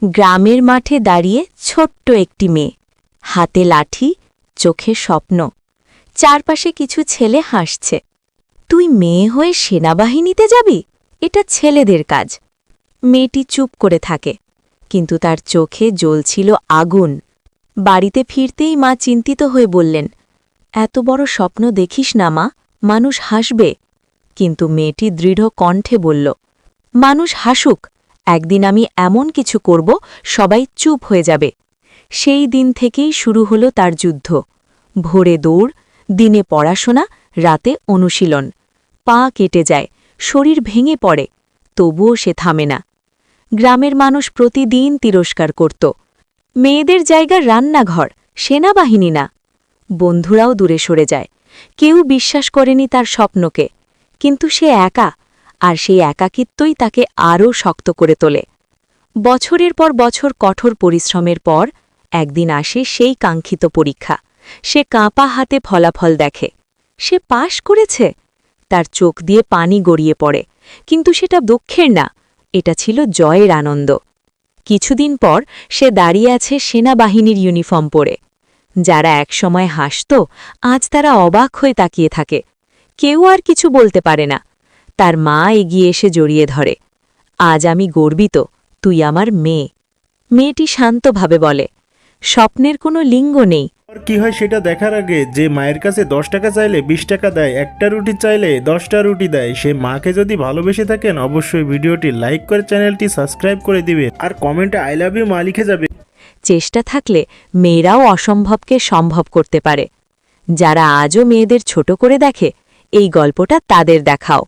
গ্রামের মাঠে দাঁড়িয়ে ছোট্ট একটি মেয়ে, হাতে লাঠি, চোখে স্বপ্ন। চারপাশে কিছু ছেলে হাসছে। তুই মেয়ে হয়ে সেনাবাহিনীতে যাবি? এটা ছেলেদের কাজ। মেয়েটি চুপ করে থাকে, কিন্তু তার চোখে জ্বলছিল আগুন। বাড়িতে ফিরতেই মা চিন্তিত হয়ে বললেন, এত বড় স্বপ্ন দেখিস না মা, মানুষ হাসবে। কিন্তু মেয়েটি দৃঢ় কণ্ঠে বলল, মানুষ হাসুক, একদিন আমি এমন কিছু করব সবাই চুপ হয়ে যাবে। সেই দিন থেকেই শুরু হলো তার যুদ্ধ। ভোরে দৌড়, দিনে পড়াশোনা, রাতে অনুশীলন। পা কেটে যায়, শরীর ভেঙে পড়ে, তবুও সে থামে না। গ্রামের মানুষ প্রতিদিন তিরস্কার করত। মেয়েদের জায়গা রান্নাঘর, সেনাবাহিনী না। বন্ধুরাও দূরে সরে যায়, কেউ বিশ্বাস করেনি তার স্বপ্নকে। কিন্তু সে একা, আর সেই একাকিত্বই তাকে আরও শক্ত করে তোলে। বছরের পর বছর কঠোর পরিশ্রমের পর একদিন আসে সেই কাঙ্ক্ষিত পরীক্ষা। সে কাঁপা হাতে ফলাফল দেখে। সে পাশ করেছে। তার চোখ দিয়ে পানি গড়িয়ে পড়ে, কিন্তু সেটা দুঃখের না, এটা ছিল জয়ের আনন্দ। কিছুদিন পর সে দাঁড়িয়ে আছে সেনাবাহিনীর ইউনিফর্ম পরে। যারা একসময় হাসত, আজ তারা অবাক হয়ে তাকিয়ে থাকে। কেউ আর কিছু বলতে পারে না। তার মা এগিয়ে এসে জড়িয়ে ধরে, আজ আমি গর্বিত, তুই আমার মেয়ে। মেয়েটি শান্তভাবে বলে, স্বপ্নের কোনো লিঙ্গ নেই। আর কি হয় সেটা দেখার আগে, যে মায়ের কাছে 10 টাকা চাইলে 20 টাকা দেয়, একটা রুটি চাইলে 10টা রুটি দেয়, সে মাকে যদি ভালোবেসে থাকেন অবশ্যই ভিডিওটি লাইক করে চ্যানেলটি সাবস্ক্রাইব করে দিবে আর কমেন্টে আই লাভ ইউ মা লিখে যাবে। চেষ্টা থাকলে মেয়েরাও অসম্ভবকে সম্ভব করতে পারে। যারা আজও মেয়েদের ছোট করে দেখে, এই গল্পটা তাদের দেখাও।